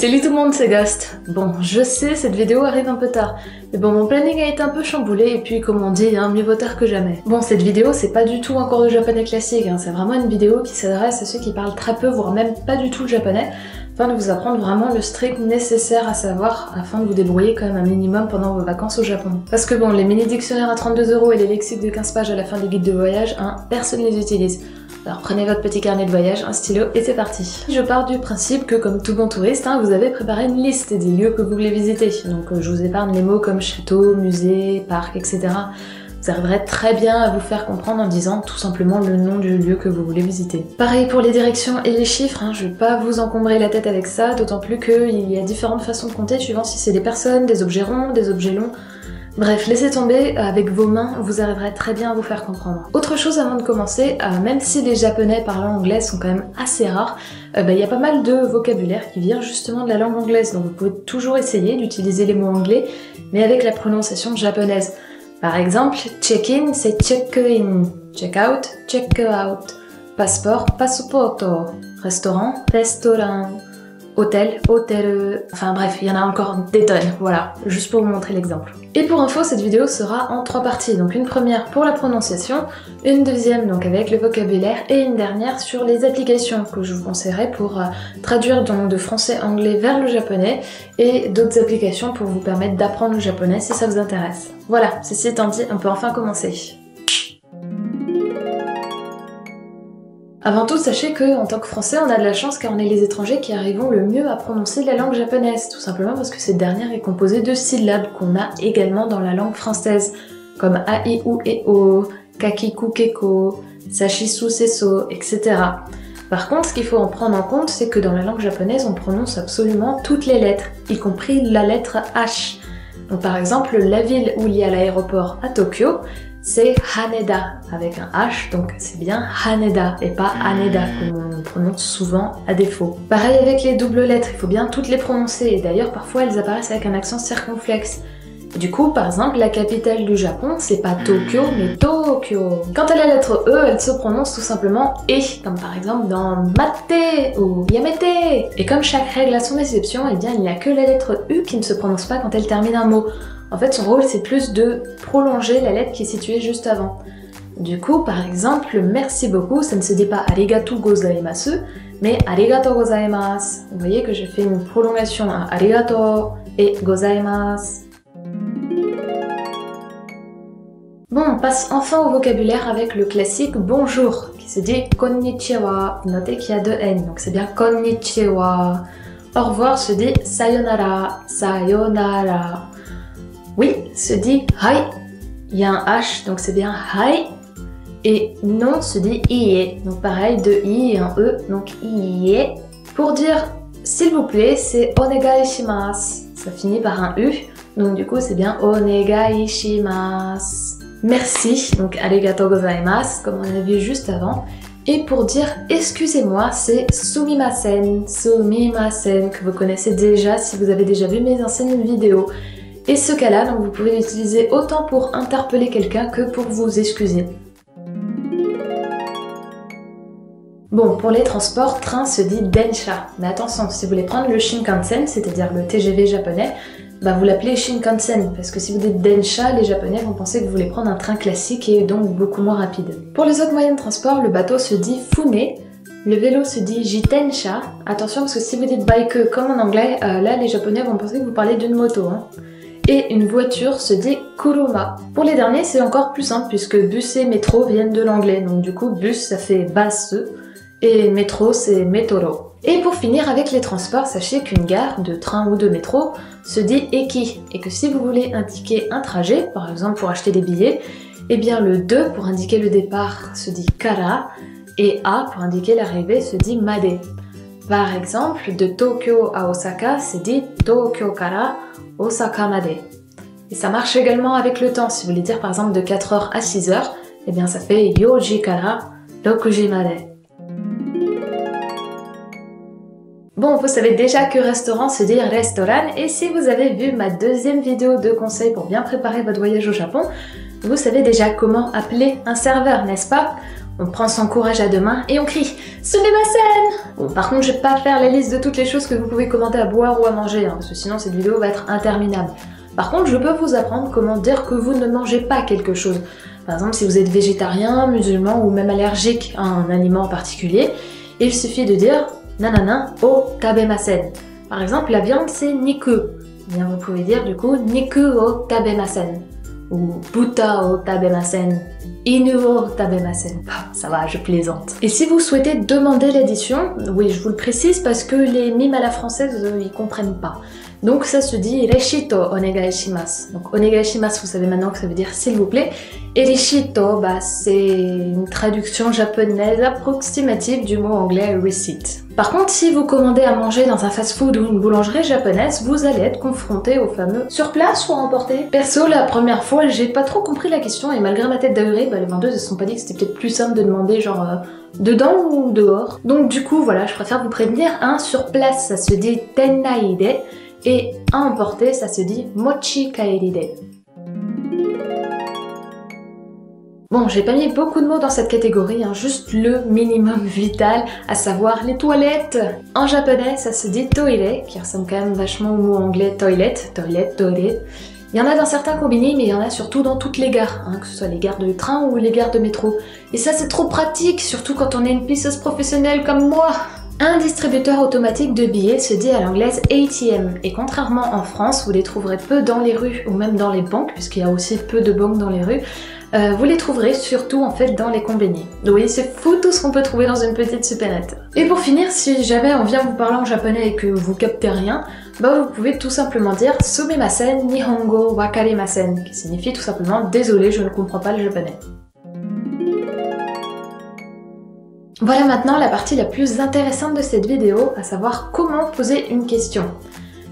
salut tout le monde, c'est Ghost. Bon, je sais, cette vidéo arrive un peu tard, mais bon, mon planning a été un peu chamboulé, et puis comme on dit, mieux vaut tard que jamais. Bon, cette vidéo, c'est pas du tout un cours de japonais classique, c'est vraiment une vidéo qui s'adresse à ceux qui parlent très peu, voire même pas du tout le japonais, afin de vous apprendre vraiment le strict nécessaire à savoir, afin de vous débrouiller quand même un minimum pendant vos vacances au Japon. Parce que bon, les mini dictionnaires à 32 € et les lexiques de 15 pages à la fin des guides de voyage, personne les utilise. Alors prenez votre petit carnet de voyage, un stylo et c'est parti. Je pars du principe que comme tout bon touriste, vous avez préparé une liste des lieux que vous voulez visiter. Donc je vous épargne les mots comme château, musée, parc, etc. Vous arriverez très bien à vous faire comprendre en disant tout simplement le nom du lieu que vous voulez visiter. Pareil pour les directions et les chiffres, je vais pas vous encombrer la tête avec ça, d'autant plus qu'il y a différentes façons de compter suivant si c'est des personnes, des objets ronds, des objets longs. Bref, laissez tomber, avec vos mains, vous arriverez très bien à vous faire comprendre. Autre chose avant de commencer, même si les japonais parlant anglais sont quand même assez rares, il y a pas mal de vocabulaire qui vient justement de la langue anglaise, donc vous pouvez toujours essayer d'utiliser les mots anglais, mais avec la prononciation japonaise. Par exemple, check-in c'est check-in, check-out, check-out, passeport, passaporto, restaurant, restaurant, hôtel, hôtel, enfin bref, il y en a encore des tonnes, voilà, juste pour vous montrer l'exemple. Et pour info, cette vidéo sera en 3 parties, donc une première pour la prononciation, une deuxième donc avec le vocabulaire et une dernière sur les applications que je vous conseillerais pour traduire donc de français-anglais vers le japonais et d'autres applications pour vous permettre d'apprendre le japonais si ça vous intéresse. Voilà, ceci étant dit, on peut enfin commencer. Avant tout, sachez qu'en tant que français, on a de la chance car on est les étrangers qui arrivons le mieux à prononcer la langue japonaise, tout simplement parce que cette dernière est composée de syllabes qu'on a également dans la langue française, comme a, i, u, e, o, kakiku, keko, sashisu, seso, etc. Par contre, ce qu'il faut en prendre en compte, c'est que dans la langue japonaise, on prononce absolument toutes les lettres, y compris la lettre H. Donc par exemple, la ville où il y a l'aéroport à Tokyo, c'est Haneda avec un H, donc c'est bien Haneda et pas Haneda comme on prononce souvent à défaut. Pareil avec les doubles lettres, il faut bien toutes les prononcer et d'ailleurs parfois elles apparaissent avec un accent circonflexe. Et du coup, par exemple, la capitale du Japon, c'est pas Tokyo mais Tokyo. Quant à la lettre E, elle se prononce tout simplement E, comme par exemple dans Mate ou Yamete. Et comme chaque règle a son exception, eh bien il n'y a que la lettre U qui ne se prononce pas quand elle termine un mot. En fait, son rôle, c'est plus de prolonger la lettre qui est située juste avant. Du coup, par exemple, merci beaucoup, ça ne se dit pas arigatou gozaimasu, mais arigatou gozaimasu. Vous voyez que j'ai fait une prolongation à arigato et gozaimasu. Bon, on passe enfin au vocabulaire avec le classique bonjour, qui se dit konnichiwa. Notez qu'il y a 2 N, donc c'est bien konnichiwa. Au revoir se dit sayonara, sayonara. Oui, se dit hai, il y a un H, donc c'est bien hai. Et non se dit ie, donc pareil, 2 I et un E, donc ie. Pour dire s'il vous plaît, c'est onegai shimasu, ça finit par un U, donc du coup c'est bien onegai shimasu. Merci, donc arigatou gozaimasu, comme on a vu juste avant. Et pour dire excusez-moi, c'est sumimasen, sumimasen, que vous connaissez déjà si vous avez déjà vu mes anciennes vidéos. Et ce cas-là, donc vous pouvez l'utiliser autant pour interpeller quelqu'un que pour vous excuser. Bon, pour les transports, train se dit densha. Mais attention, si vous voulez prendre le Shinkansen, c'est-à-dire le TGV japonais, vous l'appelez Shinkansen, parce que si vous dites densha, les japonais vont penser que vous voulez prendre un train classique et donc beaucoup moins rapide. Pour les autres moyens de transport, le bateau se dit fune, le vélo se dit jitensha. Attention, parce que si vous dites bike comme en anglais, là les japonais vont penser que vous parlez d'une moto. Et une voiture se dit kuruma. Pour les derniers, c'est encore plus simple puisque bus et métro viennent de l'anglais. Donc du coup, bus ça fait basse et métro c'est metoro. Et pour finir avec les transports, sachez qu'une gare de train ou de métro se dit eki. Et que si vous voulez indiquer un trajet, par exemple pour acheter des billets, eh bien le 2 pour indiquer le départ se dit kara et A pour indiquer l'arrivée se dit made. Par exemple, de Tokyo à Osaka, c'est dit Tokyo kara Osaka made. Et ça marche également avec le temps. Si vous voulez dire par exemple de 4h à 6h, eh bien ça fait Yoji kara Rokuji made. Bon, vous savez déjà que restaurant se dit restaurant, et si vous avez vu ma deuxième vidéo de conseils pour bien préparer votre voyage au Japon, vous savez déjà comment appeler un serveur, n'est-ce pas? On prend son courage à deux mains et on crie « Sumimasen !» Bon, par contre, je vais pas faire la liste de toutes les choses que vous pouvez commander à boire ou à manger, hein, parce que sinon cette vidéo va être interminable. Par contre, je peux vous apprendre comment dire que vous ne mangez pas quelque chose. Par exemple, si vous êtes végétarien, musulman ou même allergique à un aliment en particulier, il suffit de dire nanana o tabemasen. Par exemple, la viande c'est niku. Bien, vous pouvez dire du coup niku o tabemasen ou buta o tabemasen, inu o tabemasen. Ça va, je plaisante. Et si vous souhaitez demander l'addition, oui, je vous le précise parce que les mimes à la française, ils comprennent pas. Donc ça se dit reshito onegai shimasu. Donc onegai shimasu, vous savez maintenant que ça veut dire s'il vous plaît. Et reshito, bah, c'est une traduction japonaise approximative du mot anglais receipt. Par contre, si vous commandez à manger dans un fast-food ou une boulangerie japonaise, vous allez être confronté au fameux sur place ou à emporter. Perso, la première fois, j'ai pas trop compris la question et malgré ma tête d'ahurée, bah, les vendeuses se sont pas dit que c'était peut-être plus simple de demander genre dedans ou dehors. Donc du coup, voilà, je préfère vous prévenir, hein, sur place ça se dit tennaide et à emporter ça se dit mochi kaeride. Bon, j'ai pas mis beaucoup de mots dans cette catégorie, hein, juste le minimum vital, à savoir les toilettes. En japonais, ça se dit toire, qui ressemble quand même vachement au mot anglais toilette, toilette, toire. Il y en a dans certains combini, mais il y en a surtout dans toutes les gares, hein, que ce soit les gares de train ou les gares de métro. Et ça, c'est trop pratique, surtout quand on est une pisseuse professionnelle comme moi. Un distributeur automatique de billets se dit à l'anglaise ATM, et contrairement en France, vous les trouverez peu dans les rues ou même dans les banques, puisqu'il y a aussi peu de banques dans les rues. Vous les trouverez surtout en fait dans les combini. Donc oui, c'est fou tout ce qu'on peut trouver dans une petite supérette. Et pour finir, si jamais on vient vous parler en japonais et que vous captez rien, bah vous pouvez tout simplement dire sumimasen nihongo wakarimasen, qui signifie tout simplement désolé, je ne comprends pas le japonais. Voilà maintenant la partie la plus intéressante de cette vidéo, à savoir comment poser une question.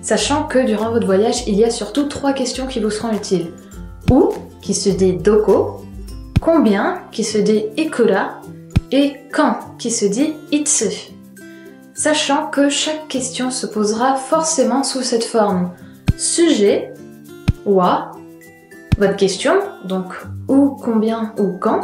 Sachant que durant votre voyage, il y a surtout 3 questions qui vous seront utiles. Où, qui se dit doko, combien, qui se dit ikura, et quand, qui se dit itsu. Sachant que chaque question se posera forcément sous cette forme. Sujet, wa, votre question, donc où, combien ou quand,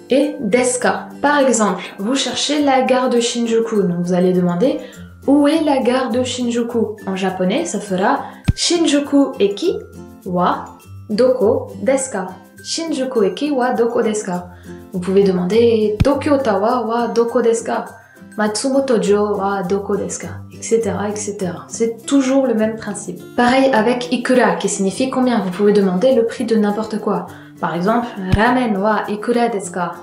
et deska. Par exemple, vous cherchez la gare de Shinjuku, donc vous allez demander où est la gare de Shinjuku. En japonais, ça fera Shinjuku eki wa doko desu ka. Shinjuku eki wa doko desu ka. Vous pouvez demander Tokyo Tawa wa doko desu ka. Matsumoto-jo wa doko desu ka, etc., etc. C'est toujours le même principe. Pareil avec ikura, qui signifie combien. Vous pouvez demander le prix de n'importe quoi. Par exemple, ramen wa ikura desu ka.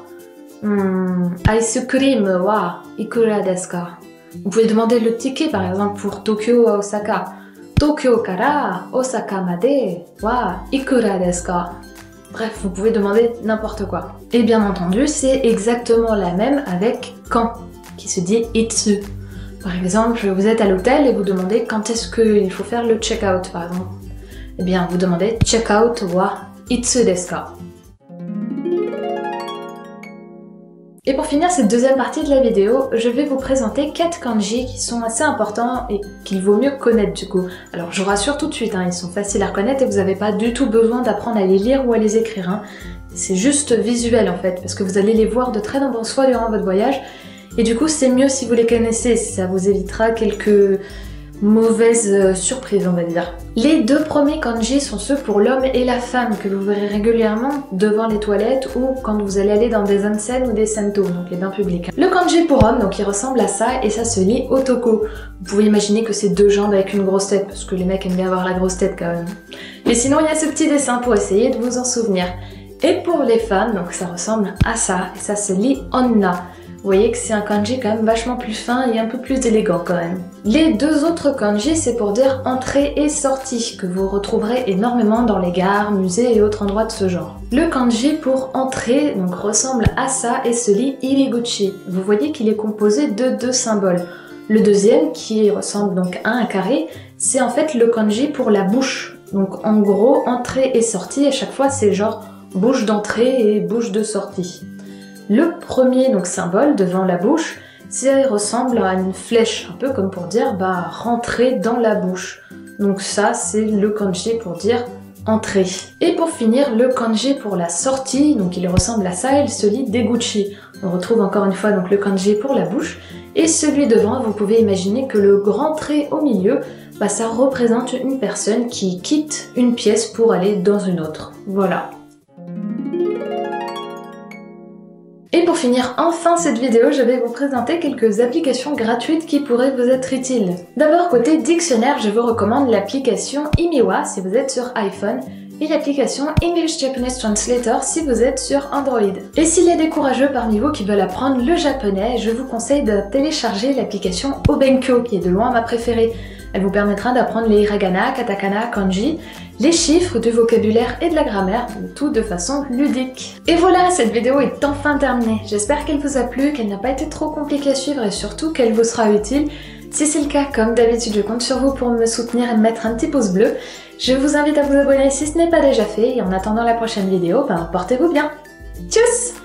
Ice cream wa ikura desu ka. Vous pouvez demander le ticket, par exemple, pour Tokyo à Osaka. Tokyo kara Osaka made wa ikura desu ka. Bref, vous pouvez demander n'importe quoi. Et bien entendu, c'est exactement la même avec quand, qui se dit itsu. Par exemple, vous êtes à l'hôtel et vous demandez quand est-ce qu'il faut faire le check-out, par exemple. Eh bien, vous demandez check-out wa itsu desu ka. Et pour finir cette deuxième partie de la vidéo, je vais vous présenter 4 kanji qui sont assez importants et qu'il vaut mieux connaître du coup. Alors je vous rassure tout de suite, hein, ils sont faciles à reconnaître et vous n'avez pas du tout besoin d'apprendre à les lire ou à les écrire. Hein. C'est juste visuel en fait, parce que vous allez les voir de très nombreuses fois durant votre voyage. Et du coup c'est mieux si vous les connaissez, ça vous évitera quelques mauvaises surprises on va dire. Les 2 premiers kanji sont ceux pour l'homme et la femme que vous verrez régulièrement devant les toilettes ou quand vous allez aller dans des onsen ou des sento, donc les bains publics. Le kanji pour homme, donc il ressemble à ça et ça se lit otoko. Vous pouvez imaginer que c'est 2 jambes avec une grosse tête, parce que les mecs aiment bien avoir la grosse tête quand même. Mais sinon il y a ce petit dessin pour essayer de vous en souvenir. Et pour les femmes, donc ça ressemble à ça et ça se lit onna. Vous voyez que c'est un kanji quand même vachement plus fin et un peu plus élégant quand même. Les 2 autres kanji, c'est pour dire entrée et sortie, que vous retrouverez énormément dans les gares, musées et autres endroits de ce genre. Le kanji pour entrée donc ressemble à ça et se lit iriguchi. Vous voyez qu'il est composé de 2 symboles. Le deuxième, qui ressemble donc à un carré, c'est en fait le kanji pour la bouche. Donc en gros, entrée et sortie, à chaque fois c'est genre bouche d'entrée et bouche de sortie. Le premier donc symbole devant la bouche, ça ressemble à une flèche, un peu comme pour dire bah rentrer dans la bouche. Donc ça c'est le kanji pour dire entrée. Et pour finir le kanji pour la sortie, donc il ressemble à ça, il se lit deguchi. On retrouve encore une fois donc le kanji pour la bouche. Et celui devant, vous pouvez imaginer que le grand trait au milieu, ça représente une personne qui quitte une pièce pour aller dans une autre. Voilà. Et pour finir enfin cette vidéo, je vais vous présenter quelques applications gratuites qui pourraient vous être utiles. D'abord côté dictionnaire, je vous recommande l'application Imiwa si vous êtes sur iPhone et l'application English Japanese Translator si vous êtes sur Android. Et s'il y a des courageux parmi vous qui veulent apprendre le japonais, je vous conseille de télécharger l'application Obenkyo qui est de loin ma préférée. Elle vous permettra d'apprendre les hiragana, katakana, kanji, les chiffres, du vocabulaire et de la grammaire, tout de façon ludique. Et voilà, cette vidéo est enfin terminée. J'espère qu'elle vous a plu, qu'elle n'a pas été trop compliquée à suivre et surtout qu'elle vous sera utile. Si c'est le cas, comme d'habitude, je compte sur vous pour me soutenir et me mettre un petit pouce bleu. Je vous invite à vous abonner si ce n'est pas déjà fait et en attendant la prochaine vidéo, portez-vous bien. Tchuss!